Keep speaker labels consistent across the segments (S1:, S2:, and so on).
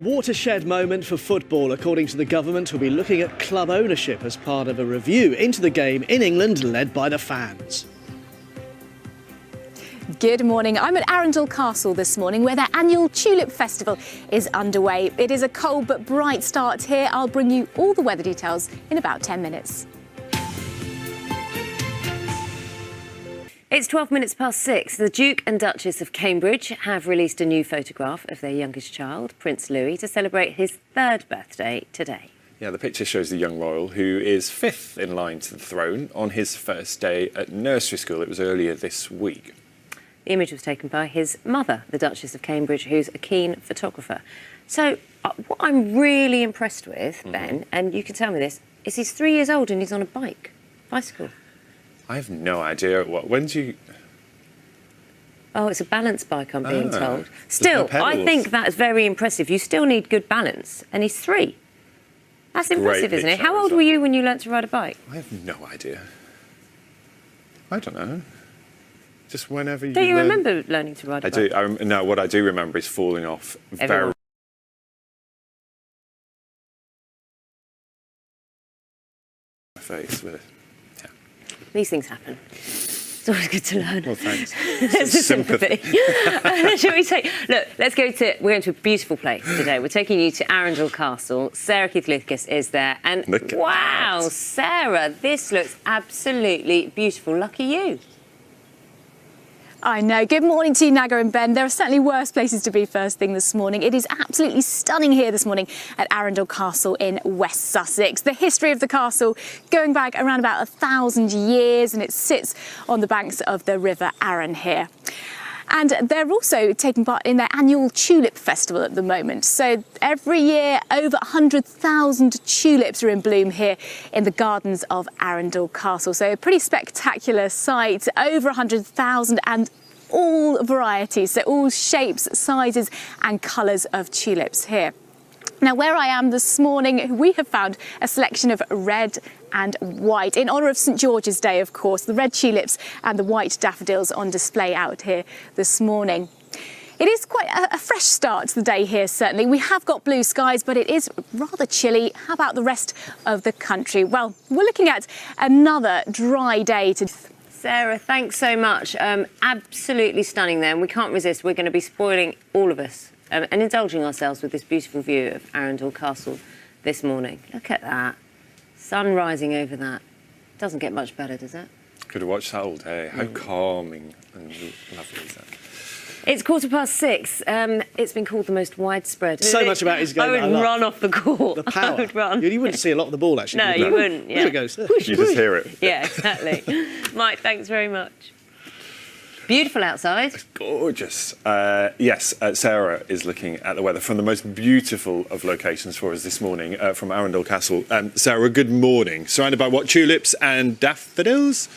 S1: Watershed moment for football, according to the government, who'll be looking at club ownership as part of a review into the game in England led by the fans.
S2: Good morning. I'm at Arundel Castle this morning where their annual Tulip Festival is underway. It is a cold but bright start here. I'll bring you all the weather details in about 10 minutes.
S3: It's 12 minutes past 6. The Duke and Duchess of Cambridge have released a new photograph of their youngest child, Prince Louis, to celebrate his 3rd birthday today.
S4: Yeah, the picture shows the young royal, who is 5th in line to the throne, on his first day at nursery school. It was earlier this week.
S3: The image was taken by his mother, the Duchess of Cambridge, who's a keen photographer. So what I'm really impressed with, Ben, and you can tell me this, is he's 3 years old and he's on a bicycle.
S4: I have no idea when do you...
S3: Oh, it's a balance bike, I'm being told. Still, I think that's very impressive. You still need good balance, and he's 3. That's impressive, isn't it? How old were you when you learnt to ride a bike?
S4: I have no idea. I don't know. Just whenever you
S3: Don't you remember learning to ride a bike?
S4: I do. No, what I do remember is falling off very... face with it. Yeah.
S3: These things happen. It's always good to learn.
S4: Well, thanks.
S3: There's a sympathy. Shall we take... Look, we're going to a beautiful place today. We're taking you to Arundel Castle. Sarah Keith Lucas is there. And wow, Sarah, this looks absolutely beautiful. Lucky you.
S2: I know. Good morning to you, Naga and Ben. There are certainly worse places to be first thing this morning. It is absolutely stunning here this morning at Arundel Castle in West Sussex. The history of the castle going back around about 1,000 years, and it sits on the banks of the River Arun here. And they're also taking part in their annual Tulip Festival at the moment. So every year, over 100,000 tulips are in bloom here in the gardens of Arundel Castle. So a pretty spectacular sight, over 100,000 and all varieties, so all shapes, sizes and colours of tulips here. Now, where I am this morning, we have found a selection of red and white, in honour of St George's Day, of course, the red tulips and the white daffodils on display out here this morning. It is quite a fresh start to the day here, certainly. We have got blue skies, but it is rather chilly. How about the rest of the country? Well, we're looking at another dry day today.
S3: Sarah, thanks so much. Absolutely stunning there, and we can't resist. We're going to be spoiling all of us and indulging ourselves with this beautiful view of Arundel Castle this morning. Look at that. Sun rising over that. Doesn't get much better, does it?
S4: Could have watched that all day. How calming and lovely is that?
S3: It's 6:15. It's been called the most widespread.
S1: So much about his game.
S3: I would run off the court.
S1: The power.
S3: I would run.
S1: You wouldn't see a lot of the ball, actually.
S3: No, you wouldn't. Yeah.
S1: There it goes.
S4: You just hear it.
S3: Yeah, exactly. Mike, thanks very much. Beautiful outside.
S4: It's gorgeous. Yes, Sarah is looking at the weather from the most beautiful of locations for us this morning, from Arundel Castle. Sarah, good morning. Surrounded by what, tulips and daffodils?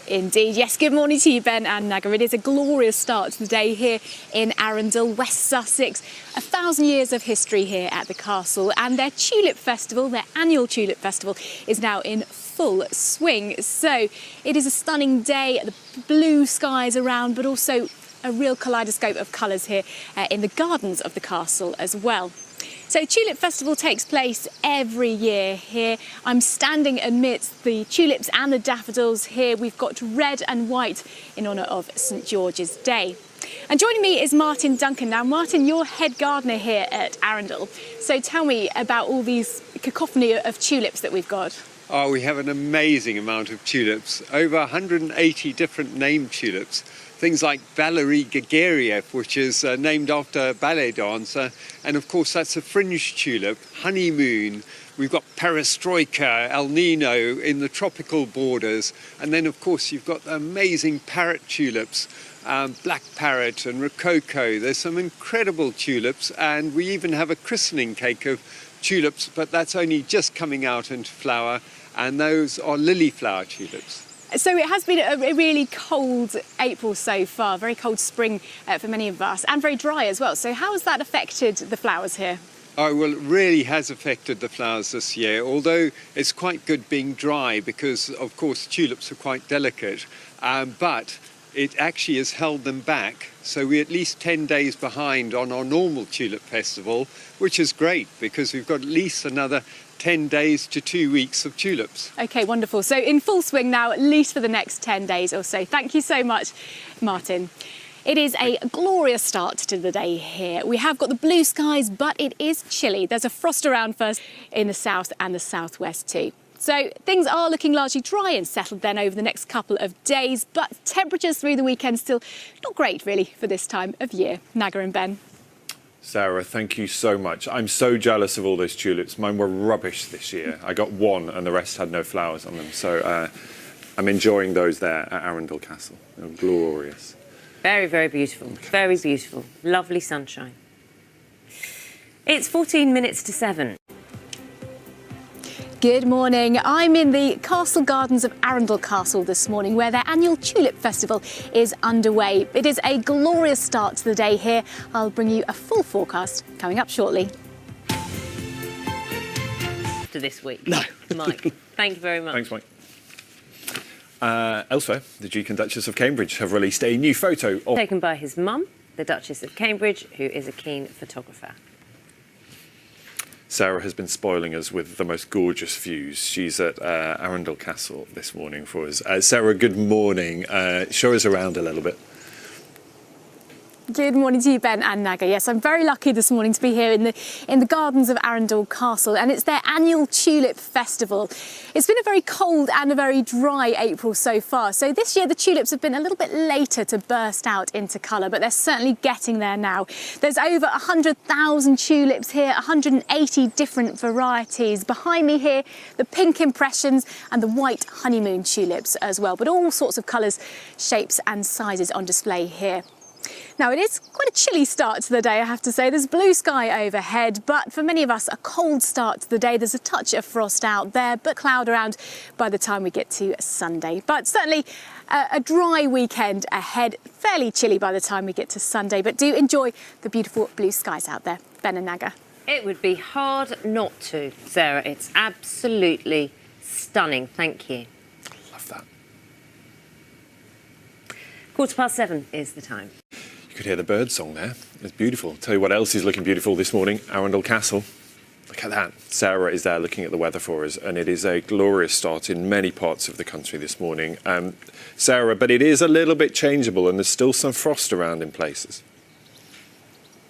S2: Indeed, yes. Good morning to you, Ben and Naga. It is a glorious start to the day here in Arundel, West Sussex. 1,000 years of history here at the castle, and their Tulip Festival, their annual Tulip Festival, is now in full swing. So it is a stunning day, the blue skies around, but also a real kaleidoscope of colours here in the gardens of the castle as well. So Tulip Festival takes place every year here. I'm standing amidst the tulips and the daffodils here. We've got red and white in honour of St George's Day. And joining me is Martin Duncan. Now, Martin, you're head gardener here at Arundel. So tell me about all these cacophony of tulips that we've got.
S5: Oh, we have an amazing amount of tulips, over 180 different named tulips. Things like Valerie Georgiev, which is named after a ballet dancer. And of course, that's a fringe tulip, honeymoon. We've got perestroika, El Nino in the tropical borders. And then, of course, you've got the amazing parrot tulips, black parrot and rococo. There's some incredible tulips. And we even have a christening cake of tulips, but that's only just coming out into flower. And those are lily flower tulips.
S2: So it has been a really cold April so far, very cold spring for many of us, and very dry as well. So how has that affected the flowers here?
S5: Oh, well, it really has affected the flowers this year, although it's quite good being dry because, of course, tulips are quite delicate. But it actually has held them back. So we're at least 10 days behind on our normal tulip festival, which is great because we've got at least another 10 days to 2 weeks of tulips.
S2: OK, wonderful. So in full swing now, at least for the next 10 days or so. Thank you so much, Martin. It is a glorious start to the day here. We have got the blue skies, but it is chilly. There's a frost around first in the south and the southwest too. So things are looking largely dry and settled then over the next couple of days, but temperatures through the weekend still not great really for this time of year. Naga and Ben.
S4: Sarah, thank you so much. I'm so jealous of all those tulips. Mine were rubbish this year. I got one and the rest had no flowers on them. So I'm enjoying those there at Arundel Castle. They're glorious.
S3: Very, very beautiful. Very beautiful. Lovely sunshine. It's 14 minutes to 7.
S2: Good morning. I'm in the castle gardens of Arundel Castle this morning where their annual Tulip Festival is underway. It is a glorious start to the day here. I'll bring you a full forecast coming up shortly.
S3: To this week.
S1: No.
S3: Mike, thank you very much.
S4: Thanks, Mike. Elsewhere, the Duke and Duchess of Cambridge have released a new photo of...
S3: Taken by his mum, the Duchess of Cambridge, who is a keen photographer.
S4: Sarah has been spoiling us with the most gorgeous views. She's at Arundel Castle this morning for us. Sarah, good morning. Show us around a little bit.
S2: Good morning to you, Ben and Naga. Yes, I'm very lucky this morning to be here in the gardens of Arundel Castle, and it's their annual Tulip Festival. It's been a very cold and a very dry April so far, so this year the tulips have been a little bit later to burst out into colour, but they're certainly getting there now. There's over 100,000 tulips here, 180 different varieties. Behind me here, the pink impressions and the white honeymoon tulips as well, but all sorts of colours, shapes and sizes on display here. Now, it is quite a chilly start to the day, I have to say. There's blue sky overhead, but for many of us, a cold start to the day. There's a touch of frost out there, but cloud around by the time we get to Sunday. But certainly a dry weekend ahead, fairly chilly by the time we get to Sunday. But do enjoy the beautiful blue skies out there. Ben and Naga.
S3: It would be hard not to, Sarah. It's absolutely stunning. Thank you.
S4: Love that.
S3: 7:15 is the time.
S4: You could hear the bird song there. It's beautiful. Tell you what else is looking beautiful this morning, Arundel Castle. Look at that. Sarah is there looking at the weather for us, and it is a glorious start in many parts of the country this morning. Sarah, but it is a little bit changeable and there's still some frost around in places.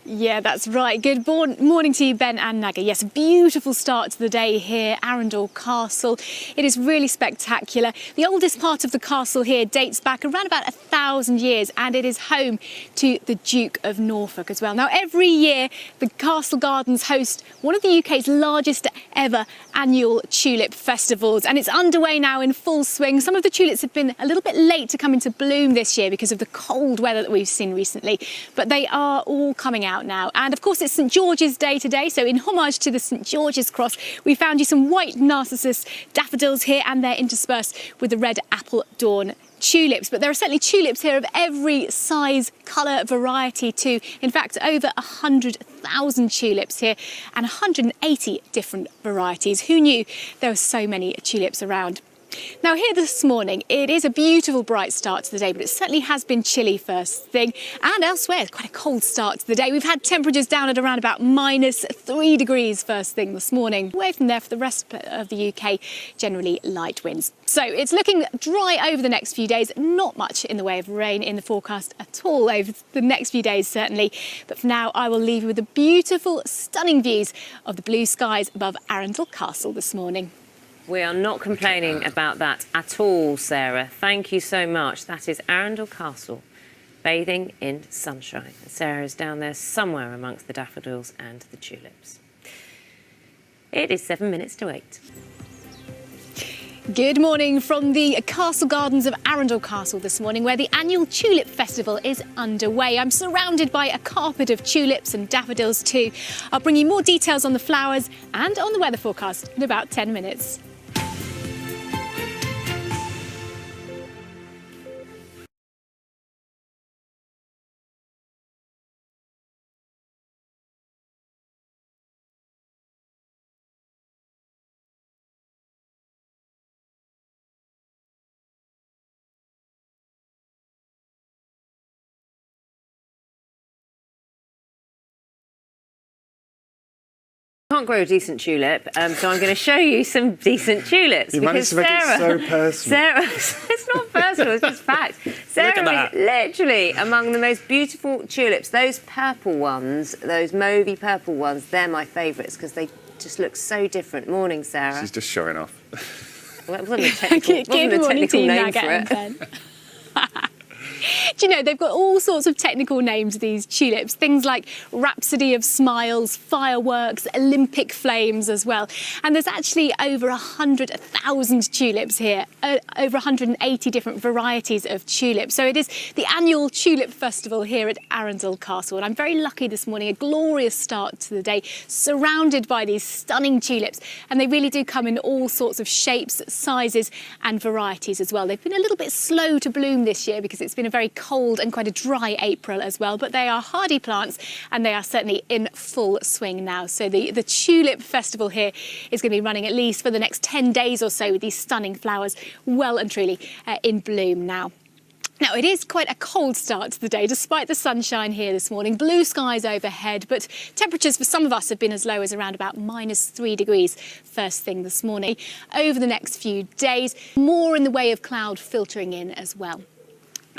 S2: Yeah, that's right. Good morning to you, Ben and Naga. Yes, a beautiful start to the day here, Arundel Castle. It is really spectacular. The oldest part of the castle here dates back around about 1,000 years, and it is home to the Duke of Norfolk as well. Now, every year, the Castle Gardens host one of the UK's largest ever annual tulip festivals, and it's underway now in full swing. Some of the tulips have been a little bit late to come into bloom this year because of the cold weather that we've seen recently, but they are all coming out now. And of course, it's St George's Day today, so in homage to the St George's Cross, we found you some white narcissus daffodils here, and they're interspersed with the red apple dawn tulips. But there are certainly tulips here of every size, colour, variety too. In fact, over 100,000 tulips here and 180 different varieties. Who knew there were so many tulips around? Now, here this morning, it is a beautiful bright start to the day, but it certainly has been chilly first thing. And elsewhere, it's quite a cold start to the day. We've had temperatures down at around about -3 degrees first thing this morning. Away from there for the rest of the UK, generally light winds. So it's looking dry over the next few days. Not much in the way of rain in the forecast at all over the next few days, certainly. But for now, I will leave you with the beautiful, stunning views of the blue skies above Arundel Castle this morning.
S3: We are not complaining about that at all, Sarah. Thank you so much. That is Arundel Castle, bathing in sunshine. Sarah is down there somewhere amongst the daffodils and the tulips. It is 7 minutes to 8.
S2: Good morning from the Castle Gardens of Arundel Castle this morning, where the annual Tulip Festival is underway. I'm surrounded by a carpet of tulips and daffodils too. I'll bring you more details on the flowers and on the weather forecast in about 10 minutes.
S3: Can't grow a decent tulip, so I'm going to show you some decent tulips.
S4: You managed to make it so personal.
S3: Sarah, it's not personal, it's just fact. Sarah is literally among the most beautiful tulips. Those purple ones, those mauvey purple ones, they're my favourites because they just look so different. Morning, Sarah.
S4: She's just showing off.
S3: Well, it wasn't a technical name for it.
S2: Do you know, they've got all sorts of technical names, these tulips, things like Rhapsody of Smiles, Fireworks, Olympic Flames as well. And there's actually over 100,000 tulips here, over 180 different varieties of tulips. So it is the annual Tulip Festival here at Arundel Castle. And I'm very lucky this morning, a glorious start to the day, surrounded by these stunning tulips. And they really do come in all sorts of shapes, sizes and varieties as well. They've been a little bit slow to bloom this year because it's been a very cold and quite a dry April as well, but they are hardy plants and they are certainly in full swing now. So the Tulip Festival here is going to be running at least for the next 10 days or so with these stunning flowers well and truly in bloom now. Now, it is quite a cold start to the day, despite the sunshine here this morning. Blue skies overhead, but temperatures for some of us have been as low as around about -3 degrees first thing this morning. Over the next few days, more in the way of cloud filtering in as well.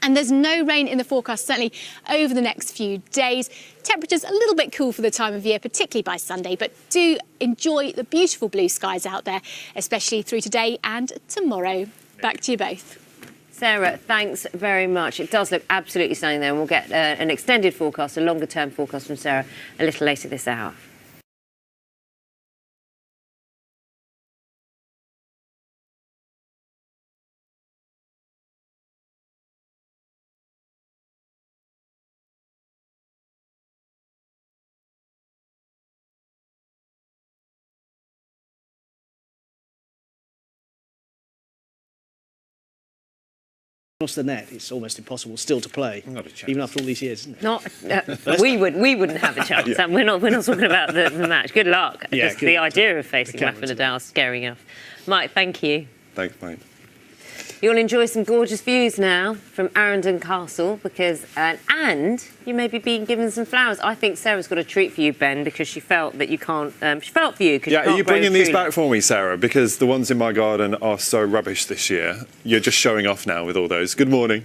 S2: And there's no rain in the forecast, certainly over the next few days. Temperatures a little bit cool for the time of year, particularly by Sunday, but do enjoy the beautiful blue skies out there, especially through today and tomorrow. Back to you both.
S3: Sarah, thanks very much. It does look absolutely stunning there, and we'll get an extended forecast, a longer-term forecast from Sarah a little later this hour.
S1: Across the net, it's almost impossible still to play,
S4: Not a chance.
S1: even after all these years, isn't it?
S3: Not, we wouldn't have a chance.
S4: Yeah.
S3: We're not talking about the match. Good luck.
S1: Yeah,
S3: Just the idea of facing
S1: the
S3: Rafa Nadal is scary enough. Mike, thank you.
S4: Thanks, mate.
S3: You'll enjoy some gorgeous views now from Arundel Castle because, and you may be being given some flowers. I think Sarah's got a treat for you, Ben, because she felt that you can't. She felt for you because
S4: Yeah, are you bringing these back for me, Sarah? Because the ones in my garden are so rubbish this year. You're just showing off now with all those. Good morning.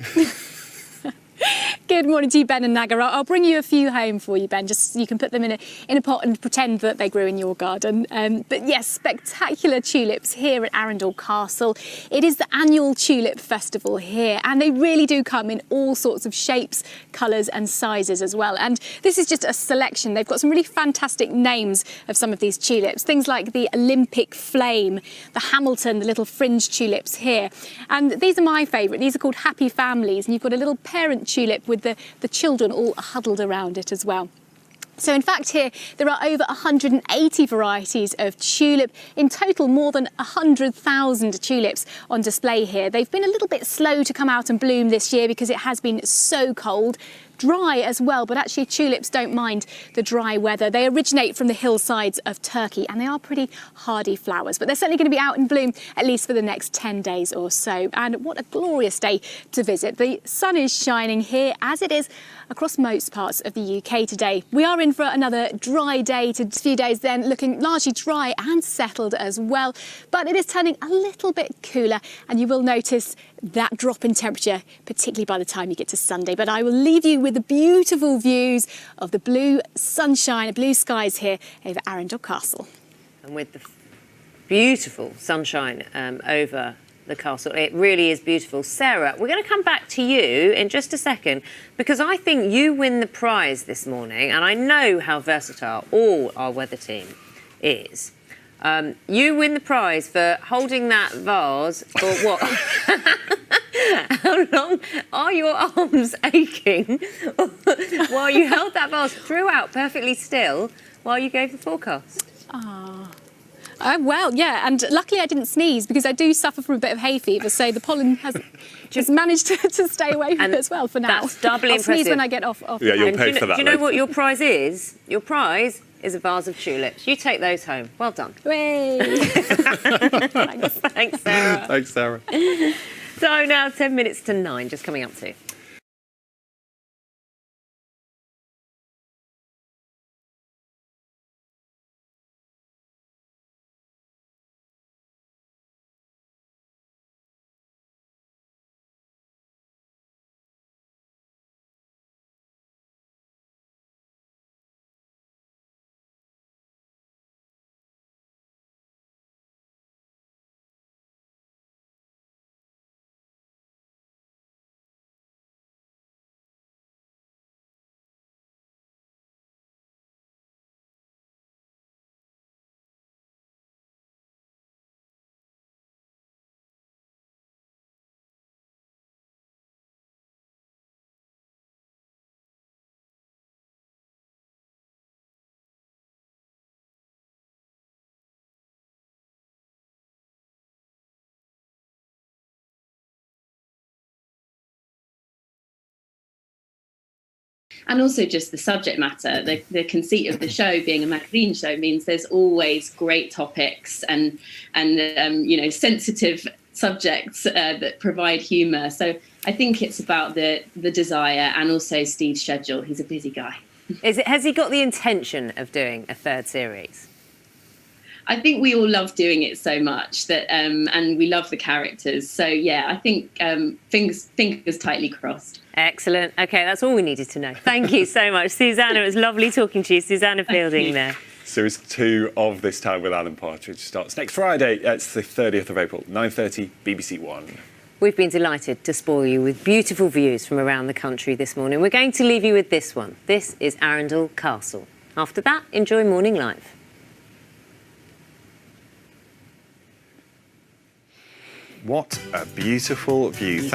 S2: Good morning to you, Ben and Naga. I'll bring you a few home for you, Ben, just so you can put them in a pot and pretend that they grew in your garden. But yes, spectacular tulips here at Arundel Castle. It is the annual Tulip Festival here, and they really do come in all sorts of shapes, colours and sizes as well. And this is just a selection. They've got some really fantastic names of some of these tulips, things like the Olympic Flame, the Hamilton, the little fringe tulips here. And these are my favourite. These are called Happy Families, and you've got a little parent tulip with the children all huddled around it as well. So in fact here there are over 180 varieties of tulip, in total more than 100,000 tulips on display here. They've been a little bit slow to come out and bloom this year because it has been so cold. Dry as well, but actually tulips don't mind the dry weather. They originate from the hillsides of Turkey and they are pretty hardy flowers, but they're certainly going to be out in bloom at least for the next 10 days or so. And what a glorious day to visit. The sun is shining here as it is across most parts of the UK today. We are in for another dry day, to a few days then looking largely dry and settled as well, but it is turning a little bit cooler and you will notice that drop in temperature, particularly by the time you get to Sunday. But I will leave you with the beautiful views of the blue sunshine, blue skies here over Arundel Castle.
S3: And with the beautiful sunshine over the castle, it really is beautiful. Sarah, we're going to come back to you in just a second because I think you win the prize this morning, and I know how versatile all our weather team is. You win the prize for holding that vase for what? How long are your arms aching while you held that vase throughout perfectly still while you gave the forecast?
S2: Well, yeah, and luckily I didn't sneeze because I do suffer from a bit of hay fever, so the pollen has managed to stay away from it as well for now.
S3: That's doubly
S2: I'll
S3: impressive.
S2: sneeze when I get off.
S4: Yeah, you'll pay for that.
S3: Do you know what your prize is? Your prize is a vase of tulips. You take those home. Well done.
S2: Hooray.
S3: Thanks, Sarah.
S4: Thanks, Sarah.
S3: So now 10 minutes to 9, just coming up to.
S6: And also just the subject matter. The conceit of the show being a magazine show means there's always great topics and sensitive subjects that provide humour. So I think it's about the desire and also Steve's schedule. He's a busy guy.
S3: Has he got the intention of doing a third series?
S6: I think we all love doing it so much that, and we love the characters. So yeah, I think fingers tightly crossed.
S3: Excellent. OK, that's all we needed to know. Thank you so much, Susanna. It was lovely talking to you. Susanna Fielding there.
S4: Series 2 of This Time with Alan Partridge starts next Friday. It's the 30th of April, 9:30, BBC One.
S3: We've been delighted to spoil you with beautiful views from around the country this morning. We're going to leave you with this one. This is Arundel Castle. After that, enjoy Morning Live.
S4: What a beautiful view.